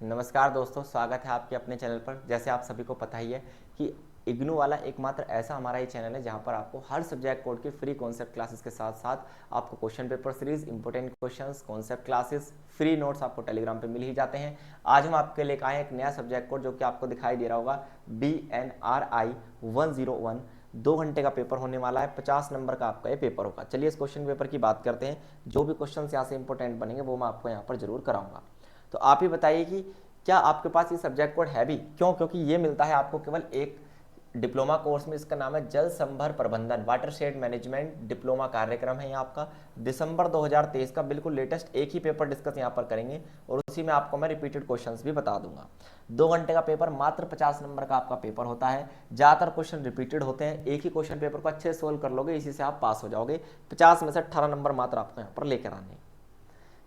नमस्कार दोस्तों, स्वागत है आपके अपने चैनल पर। जैसे आप सभी को पता ही है कि इग्नू वाला एकमात्र ऐसा हमारा ये चैनल है जहां पर आपको हर सब्जेक्ट कोड की फ्री कॉन्सेप्ट क्लासेस के साथ साथ आपको question paper series, important questions, concept classes, free notes आपको टेलीग्राम पे मिल ही जाते हैं। आज हम आपके लेकर आए एक नया सब्जेक्ट कोड जो कि आपको दिखाई दे रहा होगा, BNRI 101। 2 घंटे का पेपर होने वाला है, 50 नंबर का आपका ये पेपर होगा। चलिए इस क्वेश्चन पेपर की बात करते हैं। जो भी क्वेश्चन यहाँ से इंपॉर्टेंट बनेंगे वो मैं आपको यहाँ पर जरूर कराऊंगा। तो आप ही बताइए कि क्या आपके पास ये सब्जेक्ट कोड है भी? क्यों? क्योंकि ये मिलता है आपको केवल एक डिप्लोमा कोर्स में। इसका नाम है जल संभर प्रबंधन, वाटरशेड मैनेजमेंट डिप्लोमा कार्यक्रम है। ये आपका दिसंबर 2023 का बिल्कुल लेटेस्ट एक ही पेपर डिस्कस यहाँ पर करेंगे और उसी में आपको मैं रिपीटेड क्वेश्चंस भी बता दूंगा। 2 घंटे का पेपर, मात्र 50 नंबर का आपका पेपर होता है। ज़्यादातर क्वेश्चन रिपीटेड होते हैं। एक ही क्वेश्चन पेपर को अच्छे से सोल्व कर लोगे, इसी से आप पास हो जाओगे। 50 में से 18 नंबर मात्र आपको यहाँ पर लेकर आने,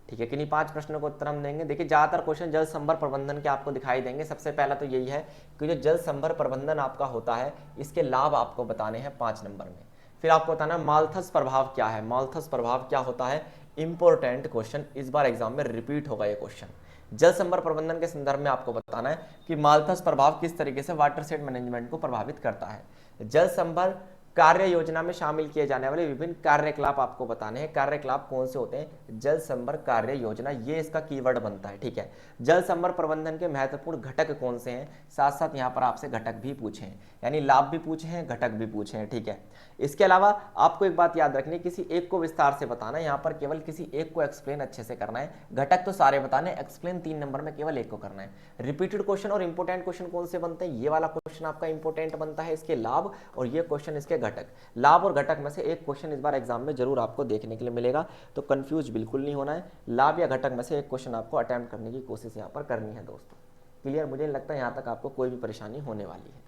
ठीक है कि नहीं। 5 प्रश्नों को उत्तर हम देंगे। देखिए, ज्यादातर क्वेश्चन जल संभर प्रबंधन के आपको दिखाई देंगे। सबसे पहला तो यही है कि जो जल संभर प्रबंधन आपका होता है, इसके लाभ आपको बताने हैं 5 नंबर में। फिर आपको बताना माल्थस प्रभाव क्या है। माल्थस प्रभाव क्या होता है, इंपॉर्टेंट क्वेश्चन, इस बार एग्जाम में रिपीट होगा ये क्वेश्चन। जल संभर प्रबंधन के संदर्भ में आपको बताना है कि माल्थस प्रभाव किस तरीके से वाटरशेड मैनेजमेंट को प्रभावित करता है। जल संभर कार्य योजना में शामिल किए जाने वाले विभिन्न कार्यकलाप आपको बताने हैं। कार्यकलाप कौन से होते हैं? जल संभर कार्य योजना, ये इसका कीवर्ड बनता है, ठीक है। जल संभर प्रबंधन के महत्वपूर्ण घटक कौन से हैं, साथ साथ यहाँ पर आपसे घटक भी पूछे हैं, यानी लाभ भी पूछे हैं, घटक भी पूछे हैं, ठीक है। इसके अलावा आपको एक बात याद रखनी है, किसी एक को विस्तार से बताना है। यहाँ पर केवल किसी एक को एक्सप्लेन अच्छे से करना है। घटक तो सारे बताने, एक्सप्लेन 3 नंबर में केवल एक को करना है। रिपीटेड क्वेश्चन और इंपोर्टेंट क्वेश्चन कौन से बनते हैं? ये वाला क्वेश्चन आपका इंपोर्टेंट बनता है, इसके लाभ, और ये क्वेश्चन इसके घटक। लाभ और घटक में से एक क्वेश्चन इस बार एग्जाम में जरूर आपको देखने के लिए मिलेगा, तो कंफ्यूज बिल्कुल नहीं होना है। लाभ या घटक में से एक क्वेश्चन आपको अटेम्प्ट करने की कोशिश यहाँ पर करनी है दोस्तों। क्लियर? मुझे नहीं लगता यहाँ तक आपको कोई भी परेशानी होने वाली है।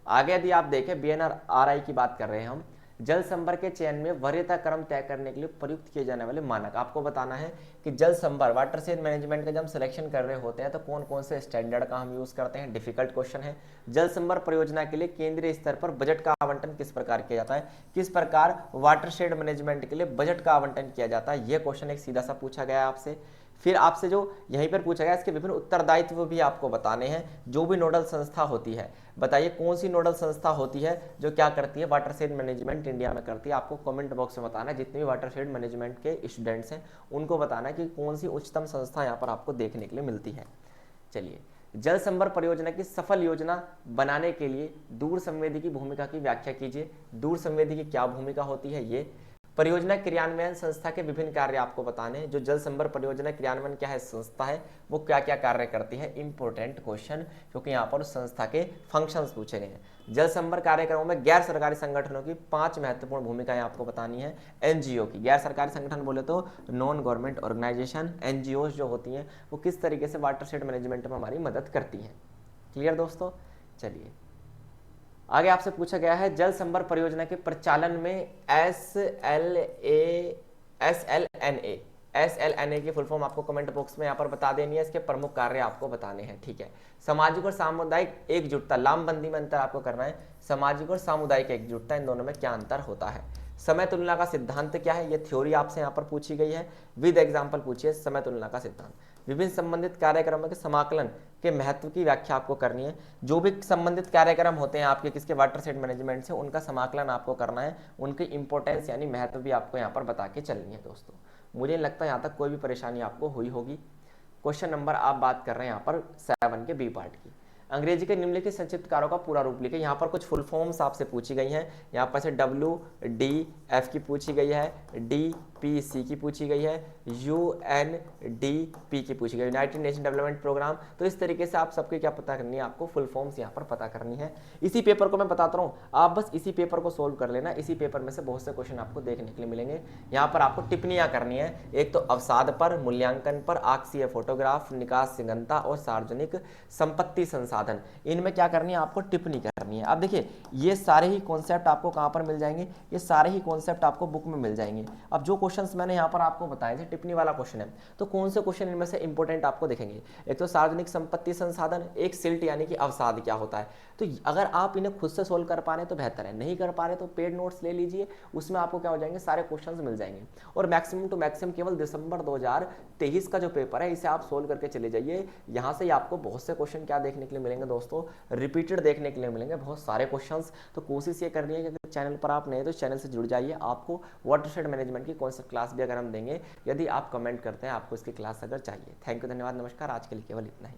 आगे यदि आप देखें, BNRI की बात कर रहे हैं हम। जल संभर के चयन में वरीयता क्रम तय करने के लिए प्रयुक्त किए जाने वाले मानक आपको बताना है कि जल संभर वाटरशेड मैनेजमेंट का जब हम सिलेक्शन कर रहे होते हैं तो कौन कौन से स्टैंडर्ड का हम यूज करते हैं। डिफिकल्ट क्वेश्चन है। जल संभर परियोजना के लिए केंद्रीय स्तर पर बजट का आवंटन किस प्रकार किया जाता है, किस प्रकार वाटरशेड मैनेजमेंट के लिए बजट का आवंटन किया जाता है, यह क्वेश्चन एक सीधा सा पूछा गया आपसे। फिर आपसे जो यहीं पर पूछा गया, इसके विभिन्न उत्तरदायित्व भी आपको बताने हैं। जो भी नोडल संस्था होती है, बताइए कौन सी नोडल संस्था होती है जो क्या करती है, वाटरशेड मैनेजमेंट इंडिया में करती है। आपको कमेंट बॉक्स में बताना है, जितने भी वाटरशेड मैनेजमेंट के स्टूडेंट्स हैं उनको बताना है कि कौन सी उच्चतम संस्था यहाँ पर आपको देखने के लिए मिलती है। चलिए, जल संभर परियोजना की सफल योजना बनाने के लिए दूर संवेदी की भूमिका की व्याख्या कीजिए। दूर संवेदी की क्या भूमिका होती है, ये परियोजना क्रियान्वयन संस्था के विभिन्न कार्य आपको बताने हैं। जो जल संभर परियोजना क्रियान्वयन क्या है संस्था है, वो क्या क्या कार्य करती है। इंपॉर्टेंट क्वेश्चन, क्योंकि यहाँ पर उस संस्था के फंक्शंस पूछे गए हैं। जल संभर कार्यक्रमों में गैर सरकारी संगठनों की 5 महत्वपूर्ण भूमिकाएं आपको बतानी है। एनजीओ की, गैर सरकारी संगठन बोले तो नॉन गवर्नमेंट ऑर्गेनाइजेशन, एनजीओ जो होती हैं, वो किस तरीके से वाटरशेड मैनेजमेंट में हमारी मदद करती हैं। क्लियर दोस्तों? चलिए, आगे आपसे पूछा गया है जल संभर परियोजना के प्रचालन में SLNA की फुल फॉर्म आपको कमेंट बॉक्स में यहाँ पर बता देनी है। इसके प्रमुख कार्य आपको बताने हैं, ठीक है। सामाजिक और सामुदायिक एकजुटता, लामबंदी में अंतर आपको करना है। सामाजिक और सामुदायिक एकजुटता, इन दोनों में क्या अंतर होता है। समय तुलना का सिद्धांत क्या है, ये थ्योरी आपसे यहाँ पर पूछी गई है। विद एग्जाम्पल पूछिए समय तुलना का सिद्धांत। विभिन्न संबंधित कार्यक्रमों के समाकलन के महत्व की व्याख्या आपको करनी है। जो भी संबंधित कार्यक्रम होते हैं आपके किसके, वाटरशेड मैनेजमेंट से, उनका समाकलन आपको करना है। उनकी इंपॉर्टेंस यानी महत्व भी आपको यहाँ पर बता के चलनी है दोस्तों। मुझे नहीं लगता यहाँ तक कोई भी परेशानी आपको हुई होगी। क्वेश्चन नंबर आप बात कर रहे हैं यहाँ पर 7 के बी पार्ट की। अंग्रेजी के निम्नलिखित संक्षिप्तकारों का पूरा रूप लिखे। यहाँ पर कुछ फुल फॉर्म्स आपसे पूछी गई हैं। यहाँ पर से WDF की पूछी गई है, DPC की पूछी गई है, UNDP की पूछी गई, यूनाइटेड नेशन डेवलपमेंट प्रोग्राम। तो इस तरीके से आप सबकी क्या पता करनी है, आपको फुल फॉर्म्स यहाँ पर पता करनी है। इसी पेपर को मैं बताता रहा हूँ, आप बस इसी पेपर को सोल्व कर लेना। इसी पेपर में से बहुत से क्वेश्चन आपको देखने के लिए मिलेंगे। यहाँ पर आपको टिप्पणियां करनी है, एक तो अवसाद पर, मूल्यांकन पर, आकसीय फोटोग्राफ, निकास घनता और सार्वजनिक संपत्ति संसाधन, इनमें क्या करनी है, आपको टिप्पणी करनी है। अब देखिए, ये सारे ही कॉन्सेप्ट आपको कहां पर मिल जाएंगे, ये सारे ही कॉन्सेप्ट आपको बुक में मिल जाएंगे। अब जो क्वेश्चंस मैंने यहाँ पर आपको बताए थे, टिप्पणी वाला क्वेश्चन है, तो कौन से क्वेश्चन इनमें से इंपॉर्टेंट आपको दिखेंगे? एक तो सार्वजनिक संपत्ति संसाधन, एक सिल्ट यानी कि अवसाद क्या होता है। तो अगर आप इन्हें खुद से सोल्व कर पा रहे हैं तो बेहतर है, नहीं कर पा रहे तो पेड नोट्स ले लीजिए, उसमें आपको क्या हो जाएंगे, सारे क्वेश्चंस मिल जाएंगे। और मैक्सिमम टू मैक्सिमम केवल दिसंबर 2023 का जो पेपर है इसे आप सोल्व करके चले जाइए। यहाँ से ही आपको बहुत से क्वेश्चन क्या देखने के लिए मिलेंगे दोस्तों, रिपीटेड देखने के लिए मिलेंगे बहुत सारे क्वेश्चंस। तो कोशिश ये करनी है कि अगर चैनल पर आप नए तो चैनल से जुड़ जाइए। आपको वाटरशेड मैनेजमेंट की कॉन्सेप्ट क्लास भी अगर हम देंगे, यदि आप कमेंट करते हैं आपको इसकी क्लास अगर चाहिए। थैंक यू, धन्यवाद, नमस्कार, आज के लिए केवल इतना ही।